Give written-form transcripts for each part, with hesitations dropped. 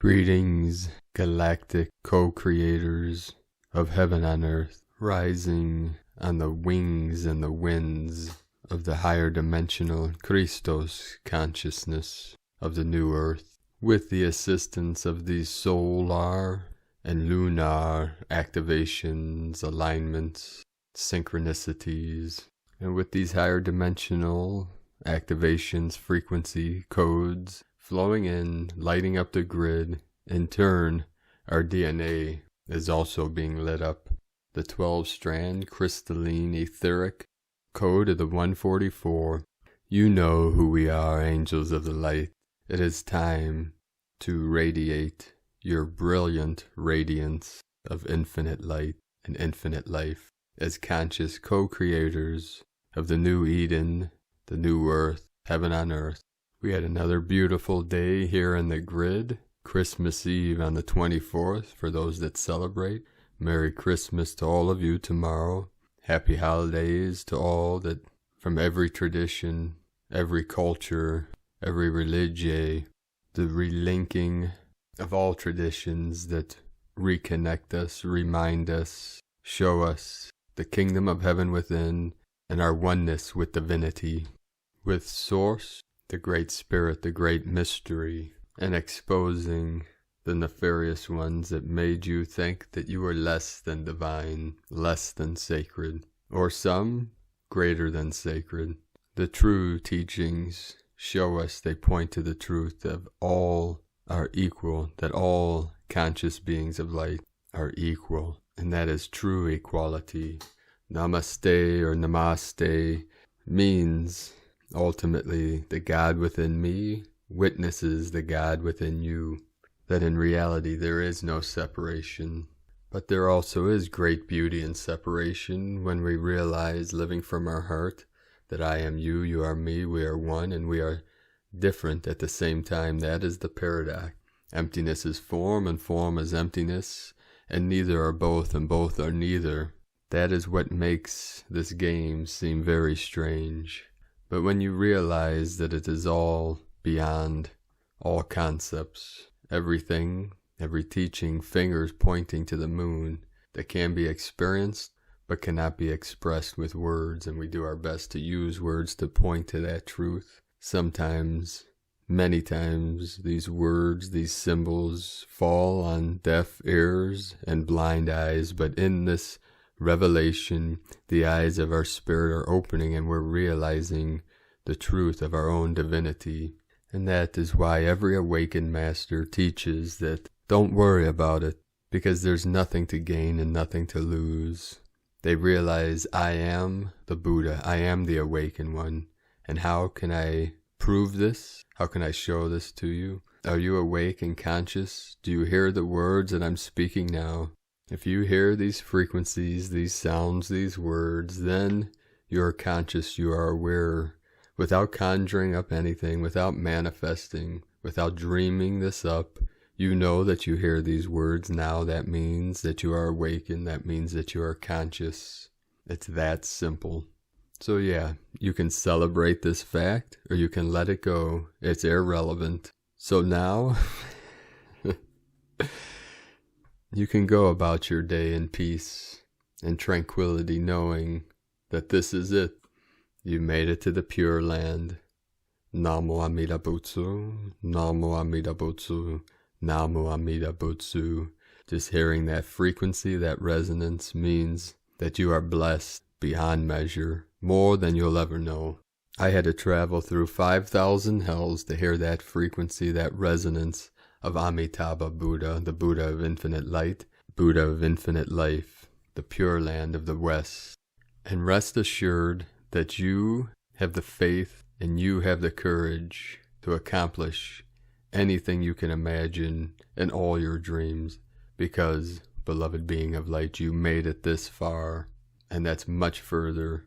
Greetings, galactic co-creators of heaven on earth, rising on the wings and the winds of the higher dimensional Christos consciousness of the new earth, with the assistance of these solar and lunar activations, alignments, synchronicities, and with these higher dimensional activations, frequency codes flowing in, lighting up the grid. In turn, our DNA is also being lit up. The 12-strand crystalline etheric code of the 144. You know who we are, angels of the light. It is time to radiate your brilliant radiance of infinite light and infinite life as conscious co-creators of the new Eden, the new earth, heaven on earth. We had another beautiful day here in the grid. Christmas Eve on the 24th for those that celebrate. Merry Christmas to all of you tomorrow. Happy holidays to all that from every tradition, every culture, every religion, the relinking of all traditions that reconnect us, remind us, show us the kingdom of heaven within and our oneness with divinity, with Source, the Great Spirit, the Great Mystery, and exposing the nefarious ones that made you think that you were less than divine, less than sacred, or some greater than sacred. The true teachings show us, they point to the truth that all are equal, that all conscious beings of light are equal, and that is true equality. Namaste or Namaste means ultimately the God within me witnesses the God within you, that in reality there is no separation. But there also is great beauty in separation when we realize, living from our heart, that I am you, you are me, we are one, and we are different at the same time. That is the paradox. Emptiness is form, and form is emptiness, and neither are both, and both are neither. That is what makes this game seem very strange. But when you realize that it is all beyond all concepts, everything, every teaching, fingers pointing to the moon that can be experienced but cannot be expressed with words, and we do our best to use words to point to that truth. Sometimes, many times, these words, these symbols fall on deaf ears and blind eyes, but in this revelation, the eyes of our spirit are opening and we're realizing the truth of our own divinity. And that is why every awakened master teaches that don't worry about it, because there's nothing to gain and nothing to lose. They realize I am the Buddha, I am the awakened one. And how can I prove this? How can I show this to you? Are you awake and conscious? Do you hear the words that I'm speaking now? If you hear these frequencies, these sounds, these words, then you are conscious, you are aware, without conjuring up anything, without manifesting, without dreaming this up. You know that you hear these words now. That means that you are awakened. That means that you are conscious. It's that simple. So yeah, you can celebrate this fact or you can let it go. It's irrelevant. So now you can go about your day in peace and tranquility, knowing that this is it. You made it to the Pure Land. Namo Amida Butsu, Namo Amida Butsu, Namo Amida Butsu. Just hearing that frequency, that resonance, means that you are blessed beyond measure, more than you'll ever know. I had to travel through 5,000 hells to hear that frequency, that resonance of Amitabha Buddha, the Buddha of infinite light, Buddha of infinite life, the Pure Land of the West. And rest assured that you have the faith and you have the courage to accomplish anything you can imagine in all your dreams, because, beloved being of light, you made it this far, and that's much further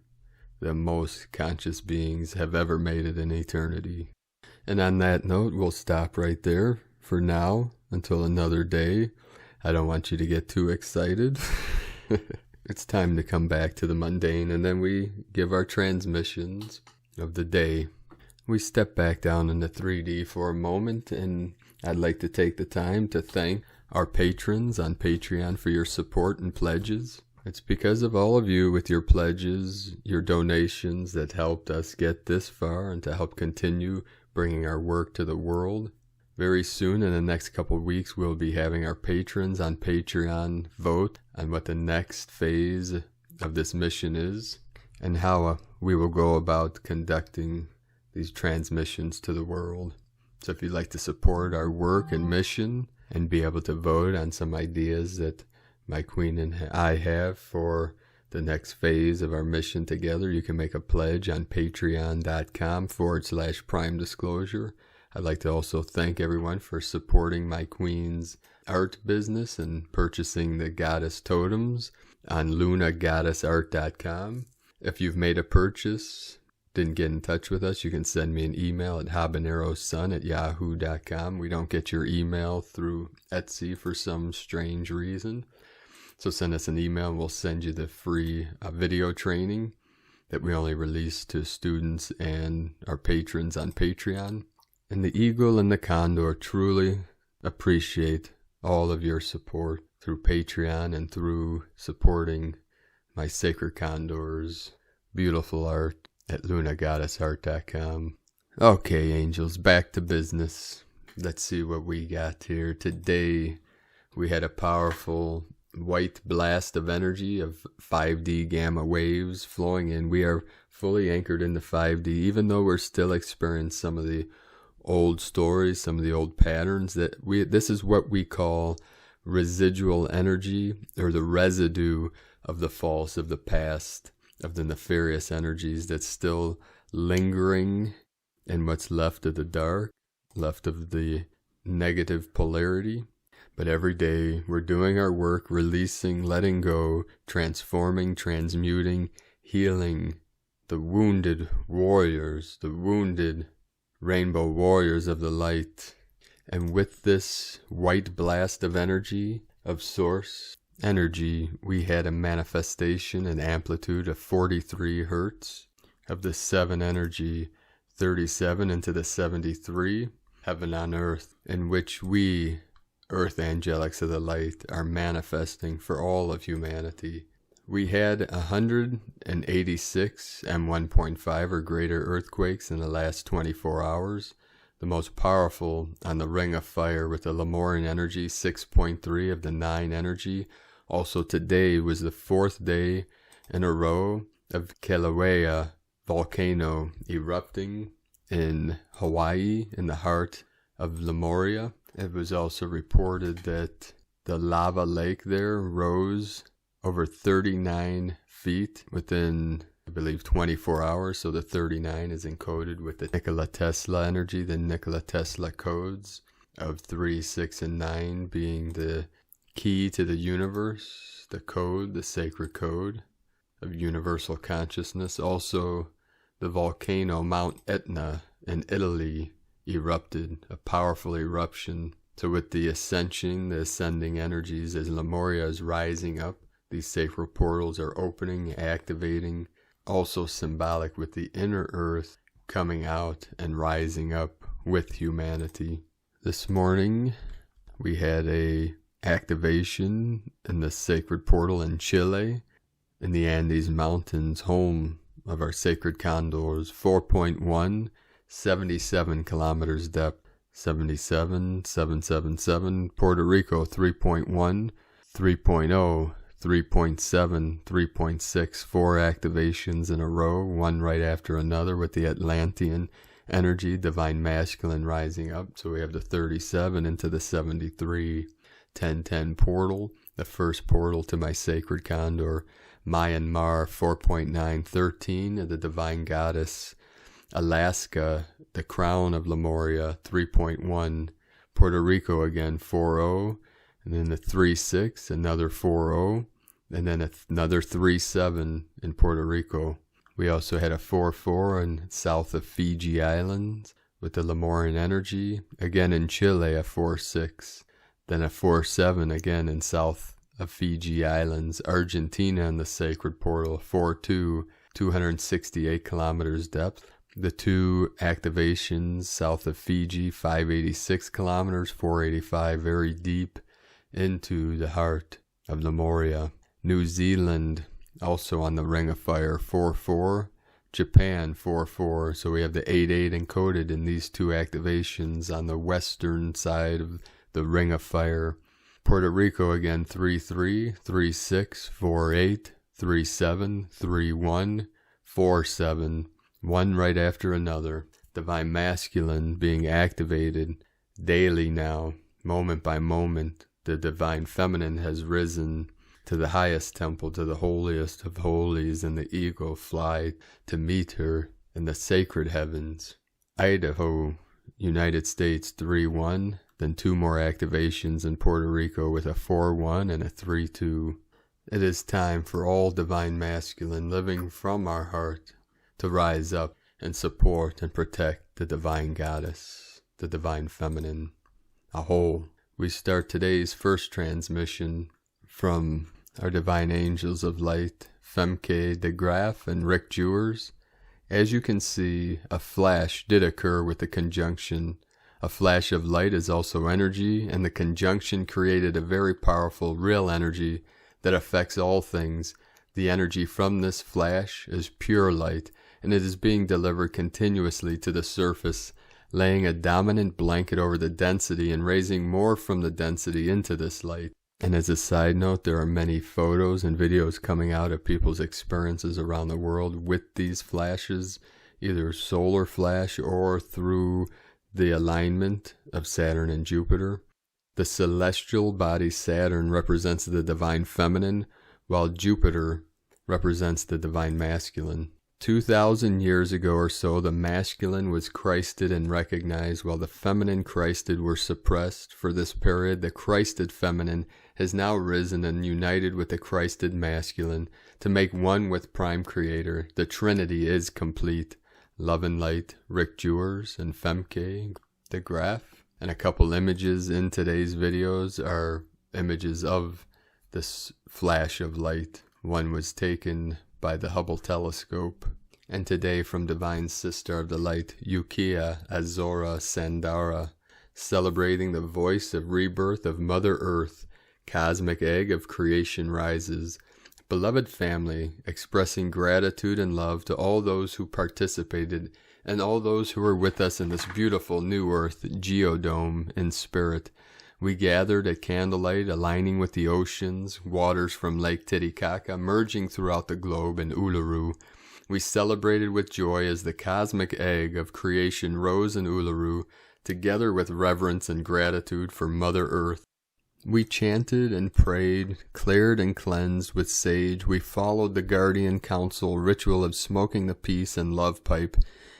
than most conscious beings have ever made it in eternity. And on that note, we'll stop right there for now until another day. I don't want you to get too excited. It's time to come back to the mundane, and then we give our transmissions of the day. We step back down into 3D for a moment, and I'd like to take the time to thank our patrons on Patreon for your support and pledges. It's because of all of you with your pledges, your donations that helped us get this far and to help continue bringing our work to the world. Very soon, in the next couple of weeks, we'll be having our patrons on Patreon vote on what the next phase of this mission is and how we will go about conducting these transmissions to the world. So if you'd like to support our work and mission and be able to vote on some ideas that my queen and I have for the next phase of our mission together, you can make a pledge on patreon.com/prime disclosure. I'd like to also thank everyone for supporting my queen's art business and purchasing the goddess totems on lunagoddessart.com. If you've made a purchase, didn't get in touch with us, you can send me an email at habanerosun@yahoo.com. We don't get your email through Etsy for some strange reason. So send us an email and we'll send you the free video training that we only release to students and our patrons on Patreon. And the Eagle and the Condor truly appreciate all of your support through Patreon and through supporting my Sacred Condor's beautiful art at lunagoddessart.com. Okay, angels, back to business. Let's see what we got here. Today, we had a powerful white blast of energy of 5D gamma waves flowing in. We are fully anchored into 5D, even though we're still experiencing some of the old stories, some of the old patterns. This is what we call residual energy, or the residue of the false, of the past, of the nefarious energies that's still lingering in what's left of the dark, left of the negative polarity. But every day we're doing our work, releasing, letting go, transforming, transmuting, healing the wounded warriors, the wounded rainbow warriors of the light. And with this white blast of energy, of source energy, we had a manifestation, an amplitude of 43 hertz of the 7 energy, 37 into the 73, heaven on earth, in which we, Earth Angelics of the Light, are manifesting for all of humanity. We had 186 M1.5 or greater earthquakes in the last 24 hours. The most powerful on the Ring of Fire with the Lemurian energy, 6.3 of the 9 energy. Also today was the 4th day in a row of Kilauea volcano erupting in Hawaii, in the heart of Lemuria. It was also reported that the lava lake there rose over 39 feet within, I believe, 24 hours. So the 39 is encoded with the Nikola Tesla energy, the Nikola Tesla codes of 3, 6, and 9 being the key to the universe, the code, the sacred code of universal consciousness. Also, the volcano Mount Etna in Italy erupted, a powerful eruption. So with the ascension, the ascending energies, as Lemuria is rising up, these sacred portals are opening, activating, also symbolic with the inner earth coming out and rising up with humanity. This morning, we had a activation in the sacred portal in Chile, in the Andes Mountains, home of our sacred condors, 4.1, 77 kilometers depth, 77, 777, Puerto Rico, 3.1, 3.0, 3.7, 3.6, 4 activations in a row, one right after another with the Atlantean energy, divine masculine rising up. So we have the 37 into the 73, 1010 portal, the first portal to my sacred condor, Myanmar, 4.9, 13 of the divine goddess, Alaska, the crown of Lemuria, 3.1, Puerto Rico again, 4.0, and then the 3.6, another 4.0, and then another 3.7 in Puerto Rico. We also had a 4.4 in south of Fiji Islands with the Lemurian energy, again in Chile a 4.6, then a 4.7 again in south of Fiji Islands, Argentina in the sacred portal, 4.2, 268 kilometers depth. The two activations south of Fiji, 586 kilometers, 485, very deep into the heart of Lemuria. New Zealand, also on the Ring of Fire, 4-4. Japan, 4-4. So we have the 8-8 encoded in these two activations on the western side of the Ring of Fire. Puerto Rico again, 3-3, 3-6, 4-8, 3-7, 3-1, 4-7. One right after another. Divine Masculine being activated daily now, moment by moment. The Divine Feminine has risen to the highest temple, to the holiest of holies, and the ego fly to meet her in the sacred heavens. Idaho, United States, 3-1. Then two more activations in Puerto Rico with a 4-1 and a 3-2. It is time for all Divine Masculine living from our heart to rise up and support and protect the Divine Goddess, the Divine Feminine, a whole. We start today's first transmission from our Divine Angels of Light, Femke de Graaf and Rick Jewers. As you can see, a flash did occur with the conjunction. A flash of light is also energy, and the conjunction created a very powerful, real energy that affects all things. The energy from this flash is pure light, and it is being delivered continuously to the surface, laying a dominant blanket over the density and raising more from the density into this light. And as a side note, there are many photos and videos coming out of people's experiences around the world with these flashes, either solar flash or through the alignment of Saturn and Jupiter. The celestial body Saturn represents the Divine Feminine, while Jupiter represents the Divine Masculine. 2,000 years ago or so, the masculine was Christed and recognized, while the feminine Christed were suppressed. For this period, the Christed feminine has now risen and united with the Christed masculine to make one with Prime Creator. The Trinity is complete. Love and Light, Rick Jewers and Femke de Graaf. And a couple images in today's videos are images of this flash of light. One was taken by the Hubble telescope, and today from Divine Sister of the Light, Yukiya Azora Sandara, celebrating the voice of rebirth of Mother Earth, cosmic egg of creation rises. Beloved family, expressing gratitude and love to all those who participated and all those who were with us in this beautiful new Earth geodome in spirit. We gathered at candlelight, aligning with the oceans, waters from Lake Titicaca, merging throughout the globe in Uluru. We celebrated with joy as the cosmic egg of creation rose in Uluru, together with reverence and gratitude for Mother Earth. We chanted and prayed, cleared and cleansed with sage. We followed the guardian council ritual of smoking the peace and love pipe,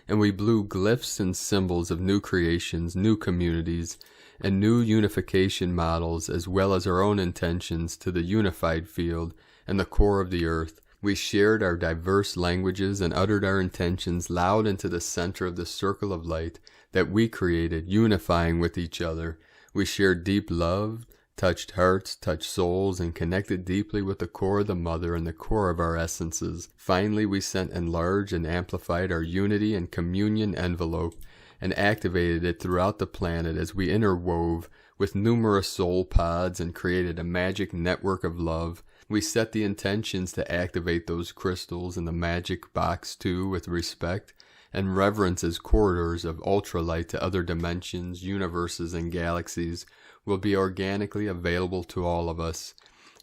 and we blew glyphs and symbols of new creations, new communities, and new unification models, as well as our own intentions to the unified field and the core of the earth. We shared our diverse languages and uttered our intentions loud into the center of the circle of light that we created, unifying with each other. We shared deep love, touched hearts, touched souls, and connected deeply with the core of the Mother and the core of our essences. Finally, we sent enlarged and amplified our unity and communion envelope and activated it throughout the planet as we interwove with numerous soul pods and created a magic network of love. We set the intentions to activate those crystals in the magic box too, with respect and reverence, as corridors of ultralight to other dimensions, universes, and galaxies will be organically available to all of us.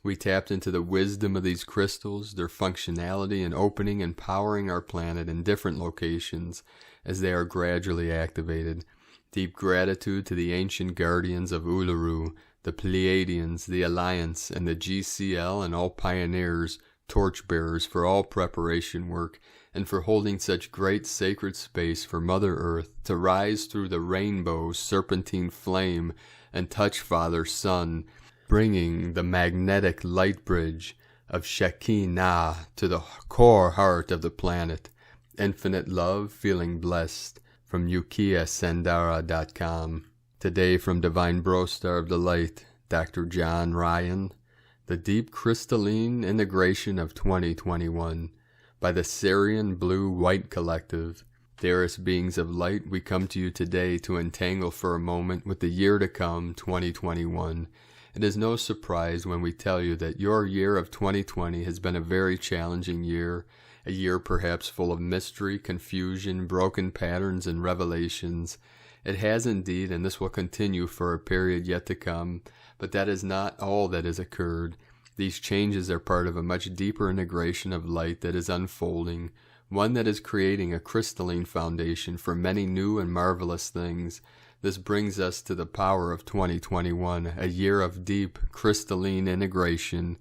We tapped into the wisdom of these crystals, their functionality in opening and powering our planet in different locations as they are gradually activated. Deep gratitude to the ancient guardians of Uluru, the Pleiadians, the Alliance, and the GCL, and all pioneers, torchbearers for all preparation work, and for holding such great sacred space for Mother Earth to rise through the rainbow serpentine flame and touch Father Sun, bringing the magnetic light bridge of Shekinah to the core heart of the planet. Infinite love, feeling blessed, from YukiyaSandara.com. Today from Divine Brostar of the Light, Dr. John Ryan, the deep crystalline integration of 2021 by the Syrian Blue White Collective. Dearest beings of light, we come to you today to entangle for a moment with the year to come, 2021. It is no surprise when we tell you that your year of 2020 has been a very challenging year, a year perhaps full of mystery, confusion, broken patterns, and revelations. It has indeed, and this will continue for a period yet to come, but that is not all that has occurred. These changes are part of a much deeper integration of light that is unfolding, one that is creating a crystalline foundation for many new and marvelous things. This brings us to the power of 2021, a year of deep, crystalline integration.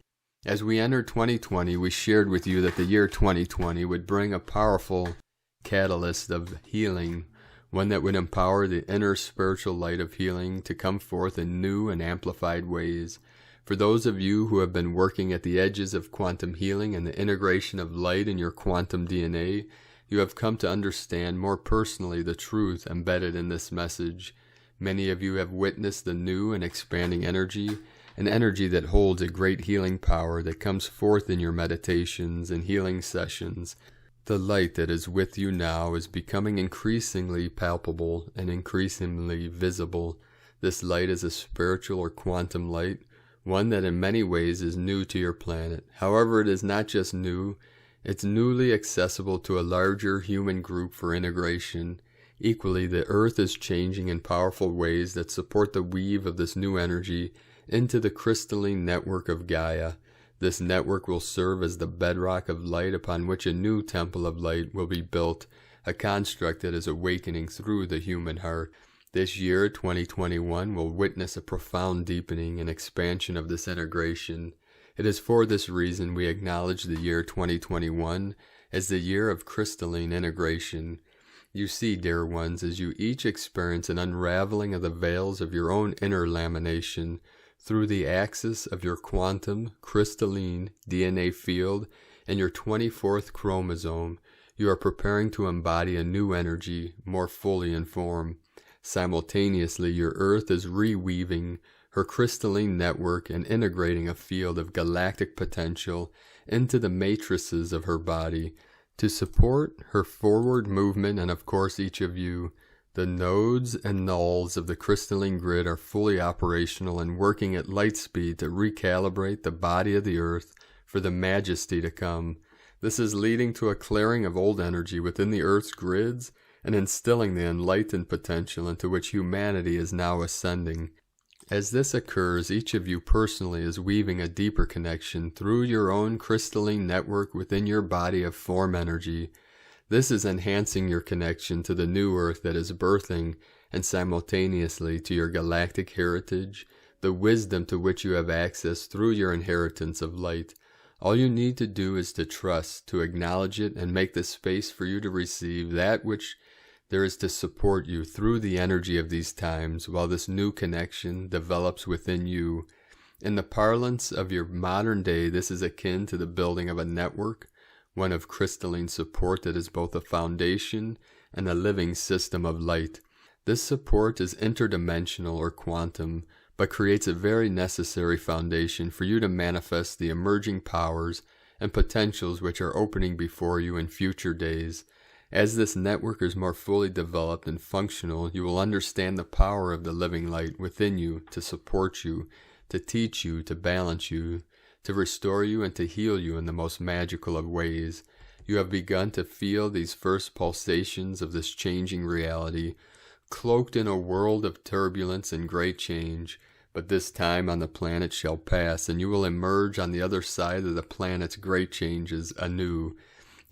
As we entered 2020, we shared with you that the year 2020 would bring a powerful catalyst of healing, one that would empower the inner spiritual light of healing to come forth in new and amplified ways. For those of you who have been working at the edges of quantum healing and the integration of light in your quantum DNA, you have come to understand more personally the truth embedded in this message. Many of you have witnessed the new and expanding energy, an energy that holds a great healing power that comes forth in your meditations and healing sessions. The light that is with you now is becoming increasingly palpable and increasingly visible. This light is a spiritual or quantum light, one that in many ways is new to your planet. However, it is not just new, it's newly accessible to a larger human group for integration. Equally, the Earth is changing in powerful ways that support the weave of this new energy into the crystalline network of Gaia. This network will serve as the bedrock of light upon which a new temple of light will be built, a construct that is awakening through the human heart. This year, 2021, will witness a profound deepening and expansion of this integration. It is for this reason we acknowledge the year 2021 as the year of crystalline integration. You see, dear ones, as you each experience an unraveling of the veils of your own inner lamination through the axis of your quantum, crystalline DNA field and your 24th chromosome, you are preparing to embody a new energy, more fully in form. Simultaneously, your Earth is reweaving her crystalline network and integrating a field of galactic potential into the matrices of her body to support her forward movement. And of course, each of you, the nodes and nulls of the crystalline grid are fully operational and working at light speed to recalibrate the body of the Earth for the majesty to come. This is leading to a clearing of old energy within the Earth's grids and instilling the enlightened potential into which humanity is now ascending. As this occurs, each of you personally is weaving a deeper connection through your own crystalline network within your body of form energy. This is enhancing your connection to the new Earth that is birthing, and simultaneously to your galactic heritage, the wisdom to which you have access through your inheritance of light. All you need to do is to trust, to acknowledge it, and make the space for you to receive that which there is to support you through the energy of these times while this new connection develops within you. In the parlance of your modern day, this is akin to the building of a network, one of crystalline support that is both a foundation and a living system of light. This support is interdimensional or quantum, but creates a very necessary foundation for you to manifest the emerging powers and potentials which are opening before you in future days. As this network is more fully developed and functional, you will understand the power of the living light within you to support you, to teach you, to balance you, to restore you, and to heal you in the most magical of ways. You have begun to feel these first pulsations of this changing reality, cloaked in a world of turbulence and great change. But this time on the planet shall pass, and you will emerge on the other side of the planet's great changes anew.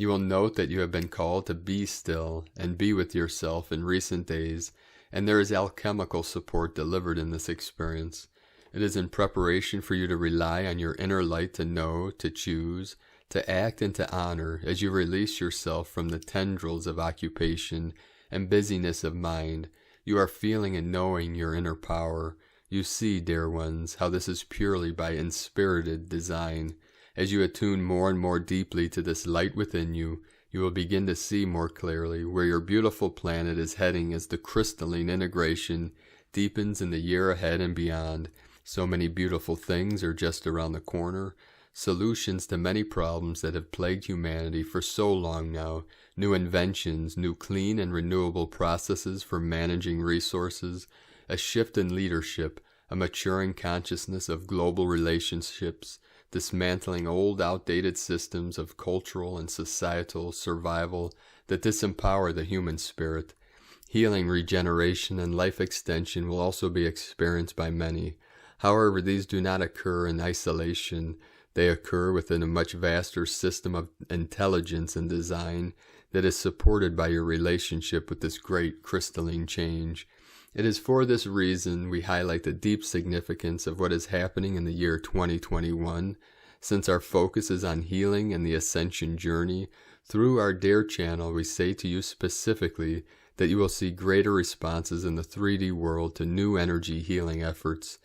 You will note that you have been called to be still and be with yourself in recent days, and there is alchemical support delivered in this experience. It is in preparation for you to rely on your inner light to know, to choose, to act, and to honor as you release yourself from the tendrils of occupation and busyness of mind. You are feeling and knowing your inner power. You see, dear ones, how this is purely by inspirited design. As you attune more and more deeply to this light within you, you will begin to see more clearly where your beautiful planet is heading as the crystalline integration deepens in the year ahead and beyond. So many beautiful things are just around the corner. solutions to many problems that have plagued humanity for so long now, new inventions, new clean and renewable processes for managing resources, a shift in leadership, a maturing consciousness of global relationships, dismantling old outdated systems of cultural and societal survival that disempower the human spirit. Healing, regeneration, and life extension will also be experienced by many. However, these do not occur in isolation. They occur within a much vaster system of intelligence and design that is supported by your relationship with this great crystalline change. It is for this reason we highlight the deep significance of what is happening in the year 2021. Since our focus is on healing and the ascension journey, through our DARE channel we say to you specifically that you will see greater responses in the 3D world to new energy healing efforts.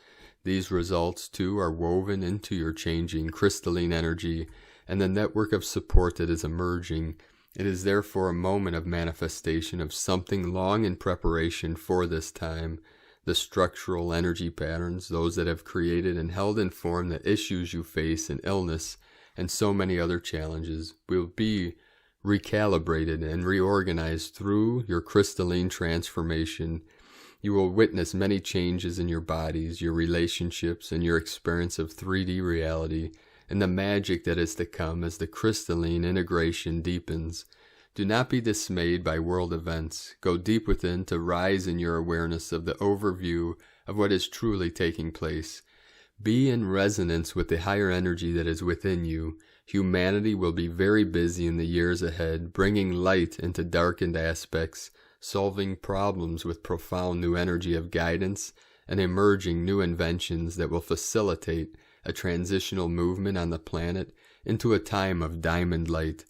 These results, too, are woven into your changing crystalline energy and the network of support that is emerging. It is therefore a moment of manifestation of something long in preparation for this time. The structural energy patterns, those that have created and held in form the issues you face in illness and so many other challenges, will be recalibrated and reorganized through your crystalline transformation. You will witness many changes in your bodies, your relationships, and your experience of 3D reality, and the magic that is to come as the crystalline integration deepens. Do not be dismayed by world events. Go deep within to rise in your awareness of the overview of what is truly taking place. Be in resonance with the higher energy that is within you. Humanity will be very busy in the years ahead, bringing light into darkened aspects, solving problems with profound new energy of guidance, and emerging new inventions that will facilitate a transitional movement on the planet into a time of diamond light.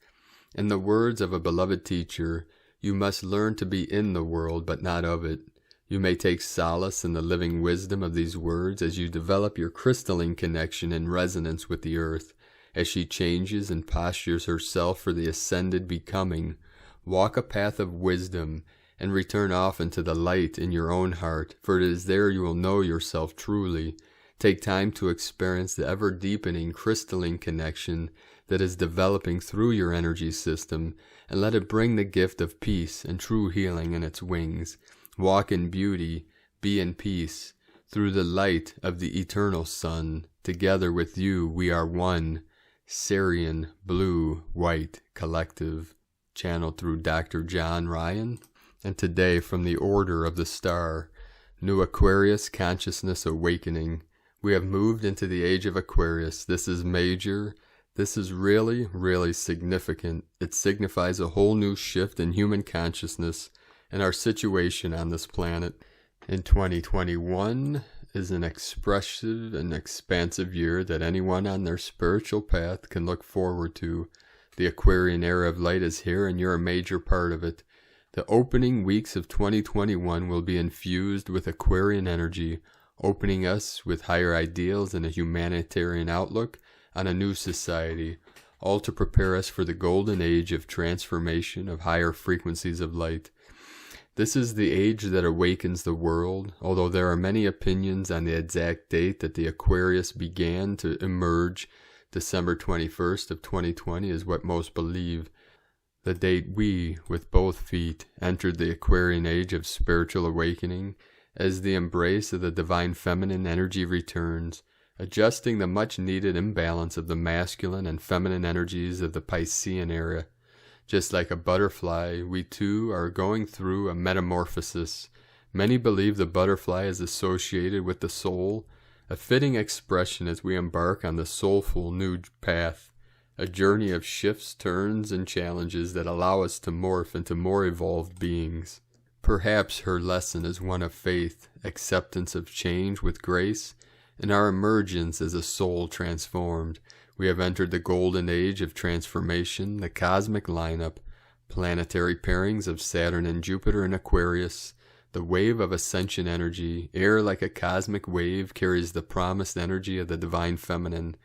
In the words of a beloved teacher, you must learn to be in the world but not of it. You may take solace in the living wisdom of these words as you develop your crystalline connection and resonance with the earth, as she changes and postures herself for the ascended becoming. Walk a path of wisdom and return often to the light in your own heart, for it is there you will know yourself truly. Take time to experience the ever-deepening crystalline connection that is developing through your energy system, and let it bring the gift of peace and true healing in its wings. Walk in beauty, be in peace, through the light of the eternal sun. Together with you we are one. Syrian, Blue, White, Collective. Channeled through Dr. John Ryan. And today from the Order of the Star, New Aquarius Consciousness Awakening. We have moved into the Age of Aquarius. This is major. This is really, really significant. It signifies a whole new shift in human consciousness and our situation on this planet. In 2021 is an expressive and expansive year that anyone on their spiritual path can look forward to. The Aquarian era of light is here and you're a major part of it. The opening weeks of 2021 will be infused with Aquarian energy, opening us with higher ideals and a humanitarian outlook on a new society, all to prepare us for the golden age of transformation of higher frequencies of light. This is the age that awakens the world, although there are many opinions on the exact date that the Aquarius began to emerge. December 21st of 2020 is what most believe. The date we, with both feet, entered the Aquarian age of spiritual awakening, as the embrace of the divine feminine energy returns, adjusting the much-needed imbalance of the masculine and feminine energies of the Piscean era. Just like a butterfly, we too are going through a metamorphosis. Many believe the butterfly is associated with the soul, a fitting expression as we embark on the soulful new path, a journey of shifts, turns, and challenges that allow us to morph into more evolved beings. Perhaps her lesson is one of faith, acceptance of change with grace, and our emergence as a soul transformed. We have entered the golden age of transformation, the cosmic lineup, planetary pairings of Saturn and Jupiter in Aquarius, the wave of ascension energy. Air like a cosmic wave carries the promised energy of the divine feminine,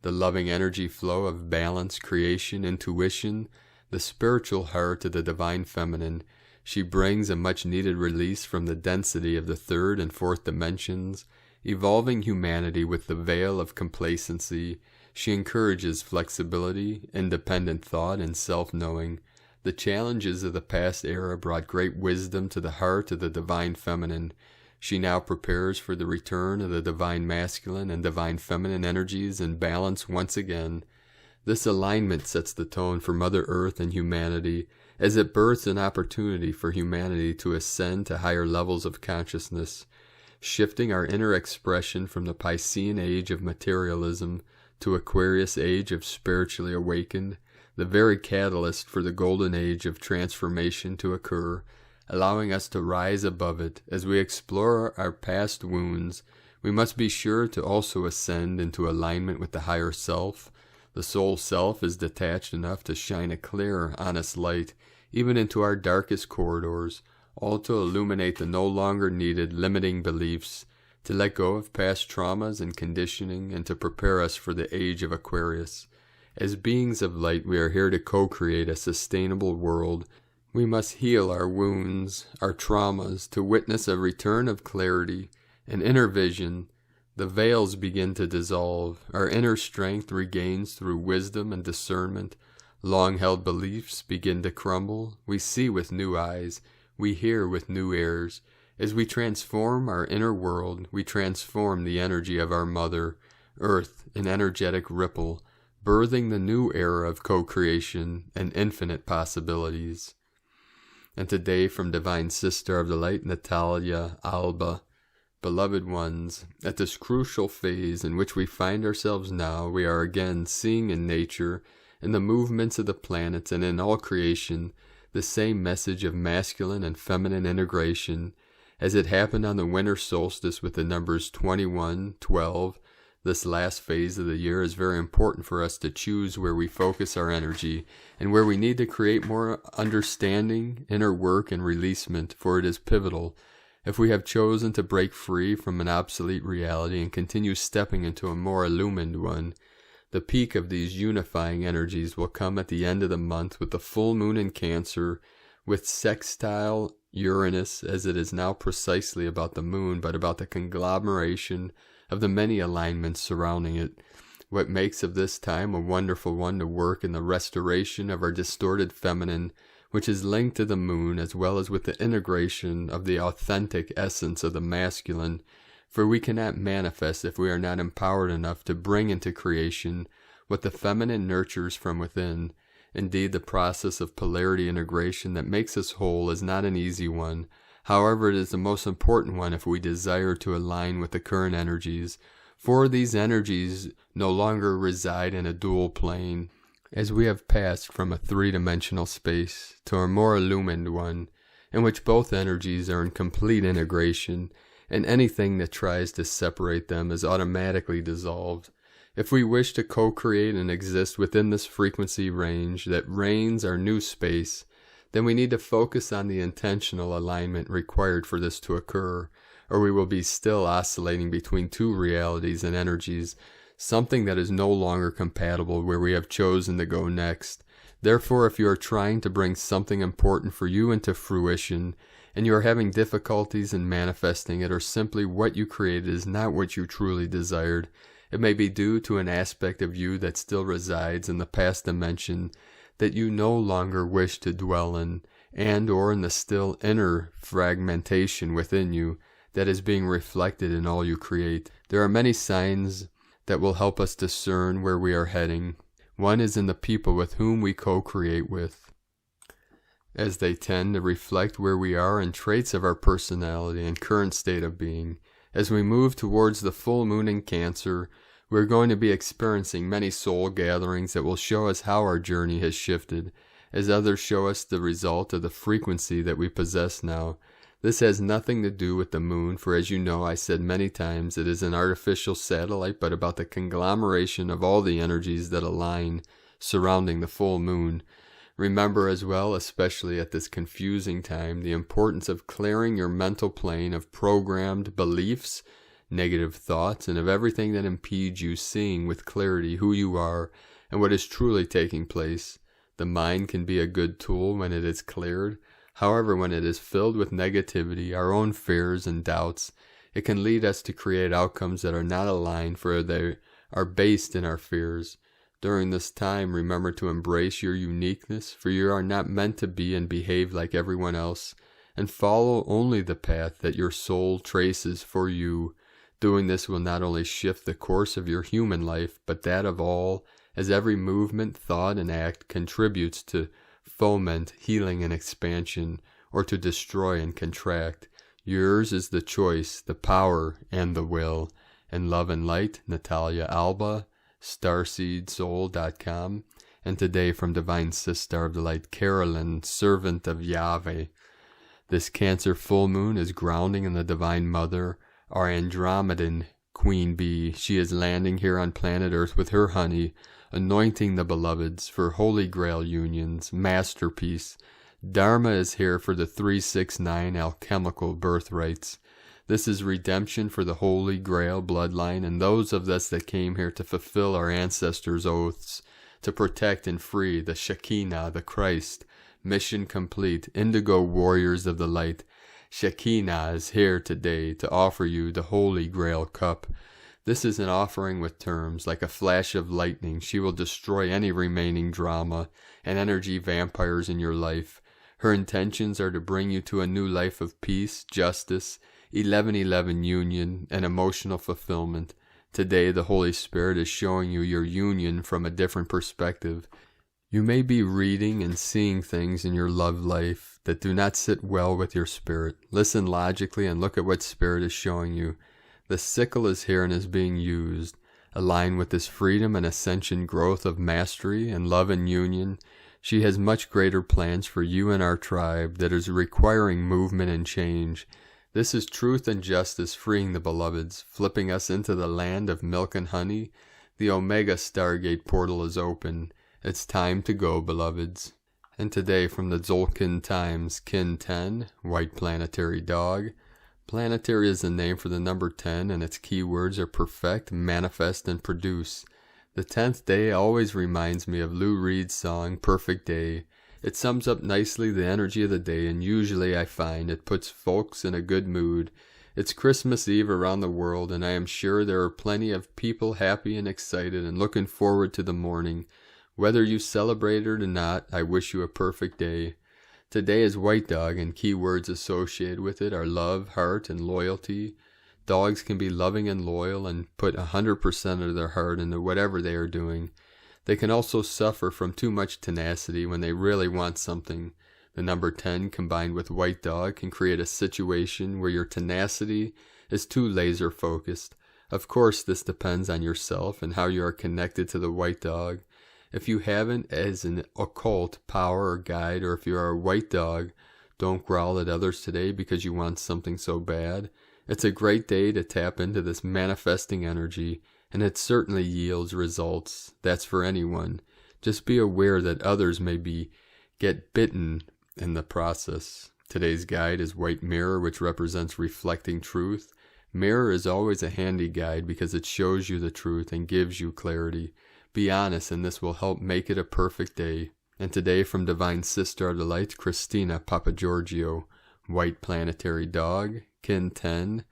the loving energy flow of balance, creation, intuition, the spiritual heart of the divine feminine. She brings a much-needed release from the density of the third and fourth dimensions, evolving humanity with the veil of complacency. She encourages flexibility, independent thought, and self-knowing. The challenges of the past era brought great wisdom to the heart of the divine feminine. She now prepares for the return of the divine masculine and divine feminine energies in balance once again. This alignment sets the tone for Mother Earth and humanity, as it births an opportunity for humanity to ascend to higher levels of consciousness, shifting our inner expression from the Piscean age of materialism to Aquarius age of spiritually awakened, the very catalyst for the golden age of transformation to occur, allowing us to rise above it. As we explore our past wounds, we must be sure to also ascend into alignment with the higher self. The soul self is detached enough to shine a clear, honest light, even into our darkest corridors, all to illuminate the no longer needed limiting beliefs, to let go of past traumas and conditioning, and to prepare us for the age of Aquarius. As beings of light, we are here to co-create a sustainable world. We must heal our wounds, our traumas, to witness a return of clarity, an inner vision. The veils begin to dissolve. Our inner strength regains through wisdom and discernment. Long-held beliefs begin to crumble. We see with new eyes. We hear with new ears. As we transform our inner world, we transform the energy of our Mother, Earth, an energetic ripple, birthing the new era of co-creation and infinite possibilities. And today, from Divine Sister of the Light, Natalia Alba, beloved ones, at this crucial phase in which we find ourselves now, we are again seeing in nature, in the movements of the planets, and in all creation, the same message of masculine and feminine integration, as it happened on the winter solstice with the numbers 21, 12. This last phase of the year is very important for us to choose where we focus our energy and where we need to create more understanding, inner work, and releasement, for it is pivotal. If we have chosen to break free from an obsolete reality and continue stepping into a more illumined one, the peak of these unifying energies will come at the end of the month with the full moon in Cancer, with sextile Uranus, as it is now precisely about the moon, but about the conglomeration of the many alignments surrounding it. What makes of this time a wonderful one to work in the restoration of our distorted feminine, which is linked to the moon, as well as with the integration of the authentic essence of the masculine, for we cannot manifest if we are not empowered enough to bring into creation what the feminine nurtures from within. Indeed, the process of polarity integration that makes us whole is not an easy one. However, it is the most important one if we desire to align with the current energies, for these energies no longer reside in a dual plane, as we have passed from a three-dimensional space to a more illumined one, in which both energies are in complete integration, and anything that tries to separate them is automatically dissolved. If we wish to co-create and exist within this frequency range that reigns our new space, then we need to focus on the intentional alignment required for this to occur, or we will be still oscillating between two realities and energies, something that is no longer compatible where we have chosen to go next. Therefore, if you are trying to bring something important for you into fruition, and you are having difficulties in manifesting it, or simply what you created is not what you truly desired, it may be due to an aspect of you that still resides in the past dimension that you no longer wish to dwell in, and or in the still inner fragmentation within you that is being reflected in all you create. There are many signs that will help us discern where we are heading. One is in the people with whom we co-create with, as they tend to reflect where we are and traits of our personality and current state of being. As we move towards the full moon in Cancer, we're going to be experiencing many soul gatherings that will show us how our journey has shifted, as others show us the result of the frequency that we possess now. This has nothing to do with the moon, for as you know, I said many times, it is an artificial satellite, but about the conglomeration of all the energies that align surrounding the full moon. Remember as well, especially at this confusing time, the importance of clearing your mental plane of programmed beliefs, negative thoughts, and of everything that impedes you seeing with clarity who you are and what is truly taking place. The mind can be a good tool when it is cleared. However, when it is filled with negativity, our own fears and doubts, it can lead us to create outcomes that are not aligned, for they are based in our fears. During this time, remember to embrace your uniqueness, for you are not meant to be and behave like everyone else, and follow only the path that your soul traces for you. Doing this will not only shift the course of your human life, but that of all, as every movement, thought, and act contributes to foment healing and expansion, or to destroy and contract. Yours is the choice, the power, and the will. In love and light, Natalia Alba, starseedsoul.com. And today from Divine Sister of the Light, Carolyn, servant of Yahweh. This Cancer full moon is grounding in the Divine Mother, our Andromedan Queen Bee. She is landing here on planet Earth with her honey, anointing the beloveds for Holy Grail unions, masterpiece. Dharma is here for the 369 alchemical birthrights. This is redemption for the Holy Grail bloodline and those of us that came here to fulfill our ancestors' oaths, to protect and free the Shekinah, the Christ. Mission complete. Indigo warriors of the light. Shekinah is here today to offer you the Holy Grail cup. This is an offering with terms. Like a flash of lightning, she will destroy any remaining drama and energy vampires in your life. Her intentions are to bring you to a new life of peace, justice, 1111 union, and emotional fulfillment. Today, the Holy Spirit is showing you your union from a different perspective. You may be reading and seeing things in your love life that do not sit well with your spirit. Listen logically and look at what Spirit is showing you. The sickle is here and is being used. Align with this freedom and ascension growth of mastery and love and union. She has much greater plans for you and our tribe that is requiring movement and change. This is truth and justice freeing the beloveds, flipping us into the land of milk and honey. The Omega Stargate portal is open. It's time to go, beloveds. And today from the Tzolk'in Times, Kin 10, White Planetary Dog. Planetary is the name for the number 10, and its keywords are perfect, manifest, and produce. The 10th day always reminds me of Lou Reed's song, Perfect Day. It sums up nicely the energy of the day, and usually I find it puts folks in a good mood. It's Christmas Eve around the world, and I am sure there are plenty of people happy and excited and looking forward to the morning. Whether you celebrate it or not, I wish you a perfect day. Today is White Dog, and keywords associated with it are love, heart, and loyalty. Dogs can be loving and loyal and put 100% of their heart into whatever they are doing. They can also suffer from too much tenacity when they really want something. The number 10 combined with White Dog can create a situation where your tenacity is too laser focused. Of course, this depends on yourself and how you are connected to the White Dog. If you haven't as an occult power or guide, or if you are a White Dog, don't growl at others today because you want something so bad. It's a great day to tap into this manifesting energy, and it certainly yields results. That's for anyone. Just be aware that others may get bitten in the process. Today's guide is White Mirror, which represents reflecting truth. Mirror is always a handy guide because it shows you the truth and gives you clarity. Be honest, and this will help make it a perfect day. And today from Divine Sister of the Light, Christina Papagiorgio, White Planetary Dog, Kin 10,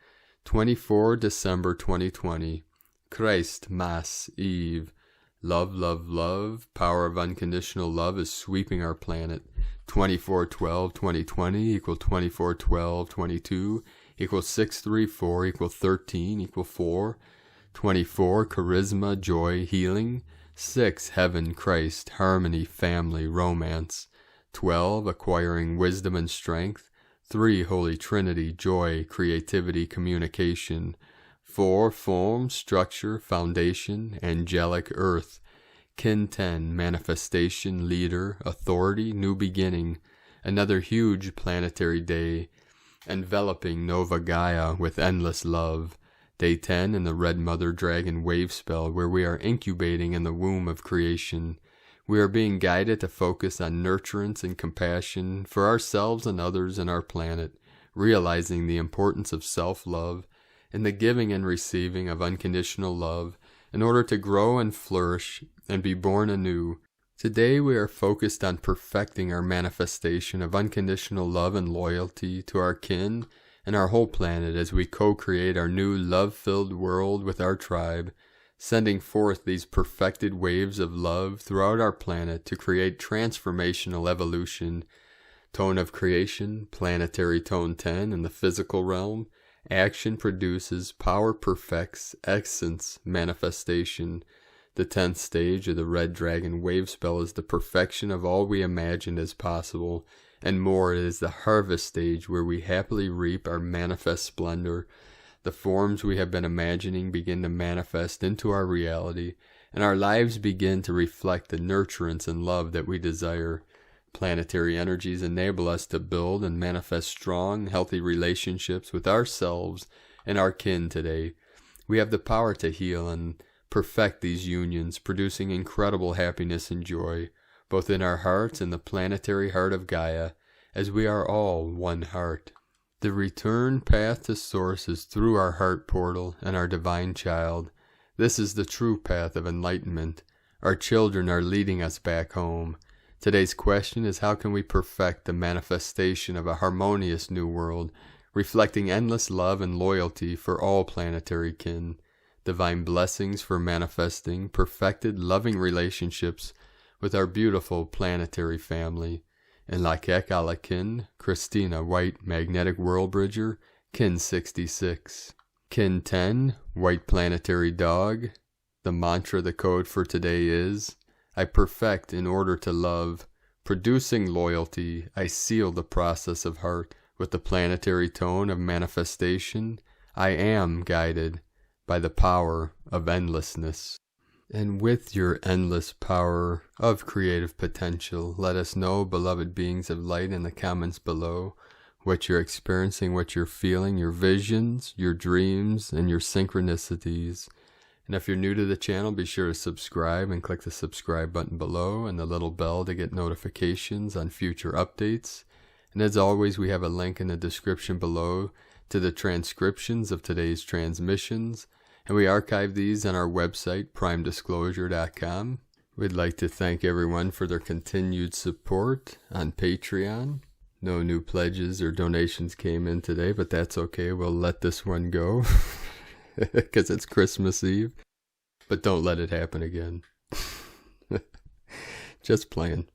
24 December 2020. Christ, Mass, Eve. Love, love, love. Power of unconditional love is sweeping our planet. 24/12/2020 equal 24/12/22 equal 634 equal 13 equal 4. 24 charisma, joy, healing. 6 heaven, Christ, harmony, family, romance. 12 acquiring wisdom and strength. 3 Holy Trinity, joy, creativity, communication. 4 form, structure, foundation, angelic earth. Kin 10 manifestation, leader, authority, new beginning. Another huge planetary day, enveloping Nova Gaia with endless love. Day 10 in the Red Mother Dragon wave spell, where we are incubating in the womb of creation. We are being guided to focus on nurturance and compassion for ourselves and others and our planet, realizing the importance of self-love and the giving and receiving of unconditional love in order to grow and flourish and be born anew. Today we are focused on perfecting our manifestation of unconditional love and loyalty to our kin and our whole planet as we co-create our new love-filled world with our tribe. sending forth these perfected waves of love throughout our planet to create transformational evolution. Tone of creation, planetary tone 10 in the physical realm. Action produces, power perfects, essence, manifestation. The 10th stage of the Red Dragon wave spell is the perfection of all we imagined as possible, and more, it is the harvest stage where we happily reap our manifest splendor. The forms we have been imagining begin to manifest into our reality, and our lives begin to reflect the nurturance and love that we desire. Planetary energies enable us to build and manifest strong, healthy relationships with ourselves and our kin today. We have the power to heal and perfect these unions, producing incredible happiness and joy, both in our hearts and the planetary heart of Gaia, as we are all one heart. The return path to Source is through our heart portal and our divine child. This is the true path of enlightenment. Our children are leading us back home. Today's question is, how can we perfect the manifestation of a harmonious new world, reflecting endless love and loyalty for all planetary kin? Divine blessings for manifesting perfected, loving relationships with our beautiful planetary family. In Lakek Alakin, Christina White, Magnetic World Bridger, Kin 66. Kin 10, White Planetary Dog. The mantra, the code for today is, I perfect in order to love. Producing loyalty, I seal the process of heart with the planetary tone of manifestation. I am guided by the power of endlessness. And with your endless power of creative potential, let us know, beloved beings of light, in the comments below, what you're experiencing, what you're feeling, your visions, your dreams, and your synchronicities. And if you're new to the channel, be sure to subscribe and click the subscribe button below and the little bell to get notifications on future updates. And as always, we have a link in the description below to the transcriptions of today's transmissions, and we archive these on our website, primedisclosure.com. We'd like to thank everyone for their continued support on Patreon. No new pledges or donations came in today, but that's okay. We'll let this one go because it's Christmas Eve. But don't let it happen again. Just playing.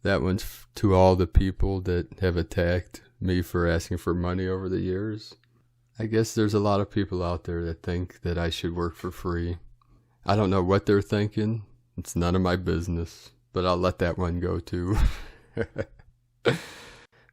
That one's to all the people that have attacked me for asking for money over the years. I guess there's a lot of people out there that think that I should work for free. I don't know what they're thinking. It's none of my business. But I'll let that one go too.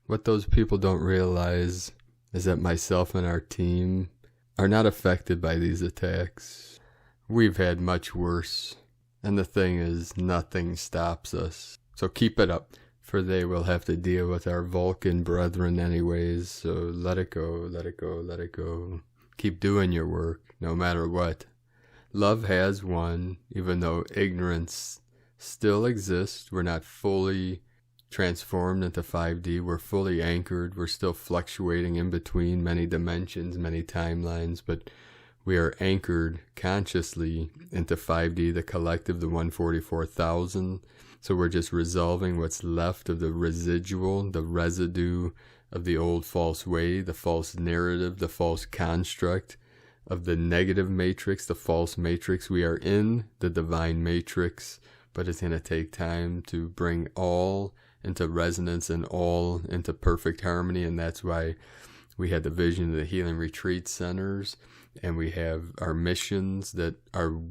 What those people don't realize is that myself and our team are not affected by these attacks. We've had much worse. And the thing is, nothing stops us. So keep it up, for they will have to deal with our Vulcan brethren anyways. So let it go, let it go, let it go. Keep doing your work, no matter what. Love has won, even though ignorance still exists. We're not fully transformed into 5D. We're fully anchored. We're still fluctuating in between many dimensions, many timelines, but we are anchored consciously into 5D, the collective, the 144,000. So we're just resolving what's left of the residual, the residue of the old false way, the false narrative, the false construct of the negative matrix, the false matrix. We are in the divine matrix, but it's going to take time to bring all into resonance and all into perfect harmony. And that's why we had the vision of the healing retreat centers, and we have our missions that are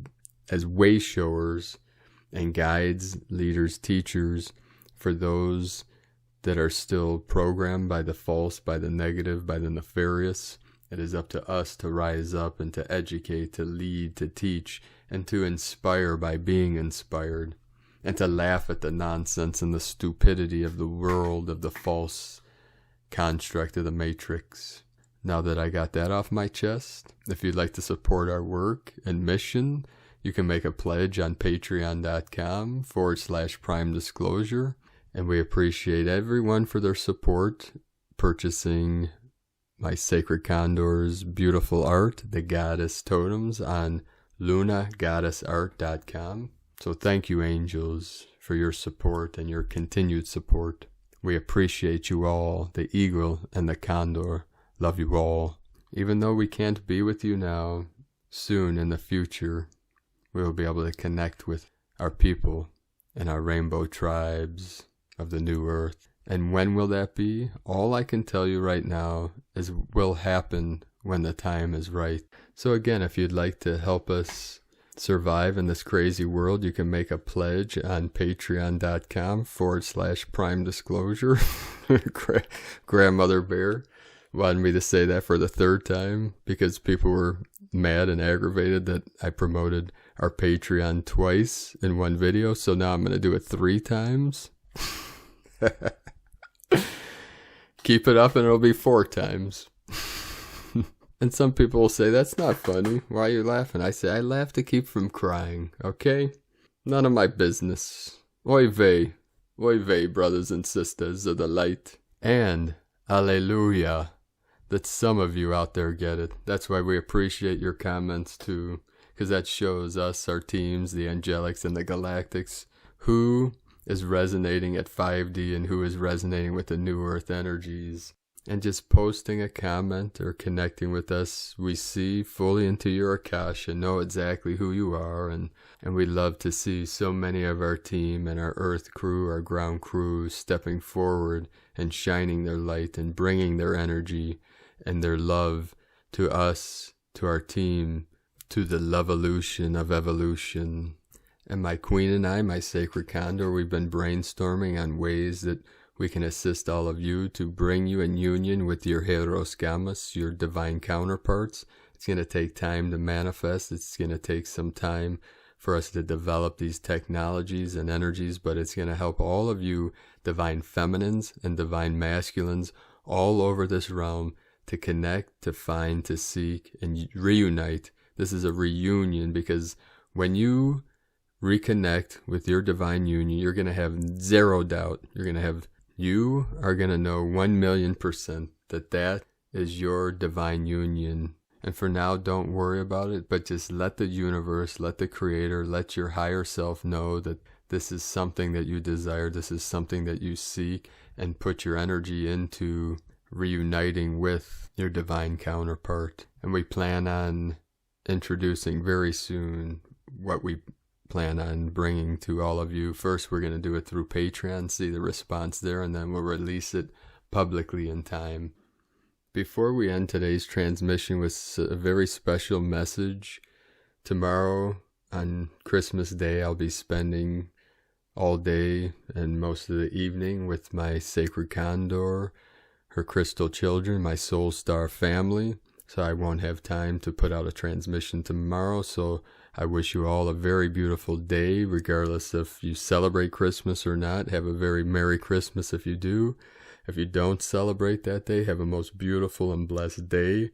as way showers and guides, leaders, teachers for those that are still programmed by the false, by the negative, by the nefarious. It is up to us to rise up and to educate, to lead, to teach, and to inspire by being inspired, and to laugh at the nonsense and the stupidity of the world, of the false construct of the matrix. Now that I got that off my chest, if you'd like to support our work and mission, you can make a pledge on patreon.com/primedisclosure. And we appreciate everyone for their support, purchasing my Sacred Condor's beautiful art, the Goddess Totems, on lunagoddessart.com. So thank you, angels, for your support and your continued support. We appreciate you all, the Eagle and the Condor. Love you all. Even though we can't be with you now, soon in the future, we will be able to connect with our people and our rainbow tribes of the new earth. And when will that be? All I can tell you right now is will happen when the time is right. So again, if you'd like to help us survive in this crazy world, you can make a pledge on patreon.com/prime disclosure. Grandmother Bear wanted me to say that for the third time because people were mad and aggravated that I promoted our Patreon twice in one video. So now I'm going to do it 3 times. Keep it up and it'll be 4 times. And some people will say, that's not funny. Why are you laughing? I say, I laugh to keep from crying, okay? None of my business. Oy vey, brothers and sisters of the light. And, alleluia, that some of you out there get it. That's why we appreciate your comments too, because that shows us, our teams, the angelics and the galactics, who is resonating at 5D and who is resonating with the new earth energies. And just posting a comment or connecting with us, we see fully into your Akasha and know exactly who you are. And we love to see so many of our team and our earth crew, our ground crew, stepping forward and shining their light and bringing their energy and their love to us, to our team, to the Lovolution of evolution. And my queen and I, my sacred condor, we've been brainstorming on ways that we can assist all of you to bring you in union with your Heros Gammas, your divine counterparts. It's going to take time to manifest. It's going to take some time for us to develop these technologies and energies, but it's going to help all of you divine feminines and divine masculines all over this realm to connect, to find, to seek, and reunite. This is a reunion because when you reconnect with your divine union, you're going to have zero doubt. You are going to know 1,000,000% that is your divine union. And for now, don't worry about it, but just let the universe, let the creator, let your higher self know that this is something that you desire, this is something that you seek, and put your energy into reuniting with your divine counterpart. And we plan on introducing very soon what we plan on bringing to all of you. First, we're going to do it through Patreon, see the response there, and then we'll release it publicly in time. Before we end today's transmission with a very special message, tomorrow on Christmas Day, I'll be spending all day and most of the evening with my sacred condor, her crystal children, my soul star family. So I won't have time to put out a transmission tomorrow. So I wish you all a very beautiful day, regardless if you celebrate Christmas or not. Have a very Merry Christmas if you do. If you don't celebrate that day, have a most beautiful and blessed day.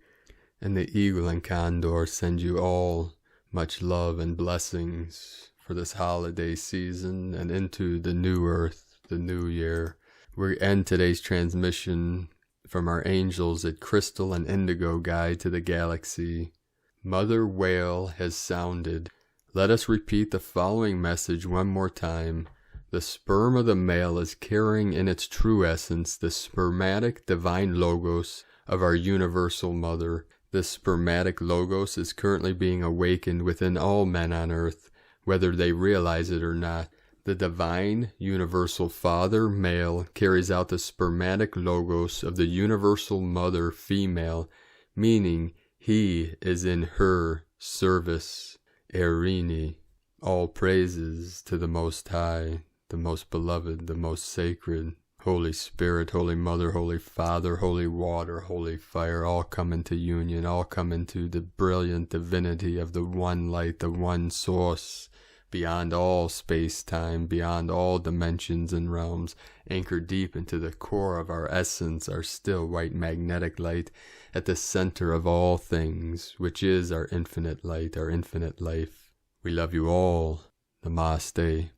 And the Eagle and Condor send you all much love and blessings for this holiday season and into the new earth, the new year. We end today's transmission from our angels at Crystal and Indigo Guide to the Galaxy. Mother Whale has sounded. Let us repeat the following message one more time. The sperm of the male is carrying in its true essence the spermatic divine logos of our universal mother. This spermatic logos is currently being awakened within all men on earth, whether they realize it or not. The divine universal father male carries out the spermatic logos of the universal mother female, meaning he is in her service. Erini. All praises to the Most High, the most beloved, the most sacred. Holy Spirit, Holy Mother, Holy Father, Holy Water, Holy Fire, all come into union, all come into the brilliant divinity of the one light, the one source, beyond all space-time, beyond all dimensions and realms, anchored deep into the core of our essence, our still white magnetic light, at the center of all things, which is our infinite light, our infinite life. We love you all. Namaste.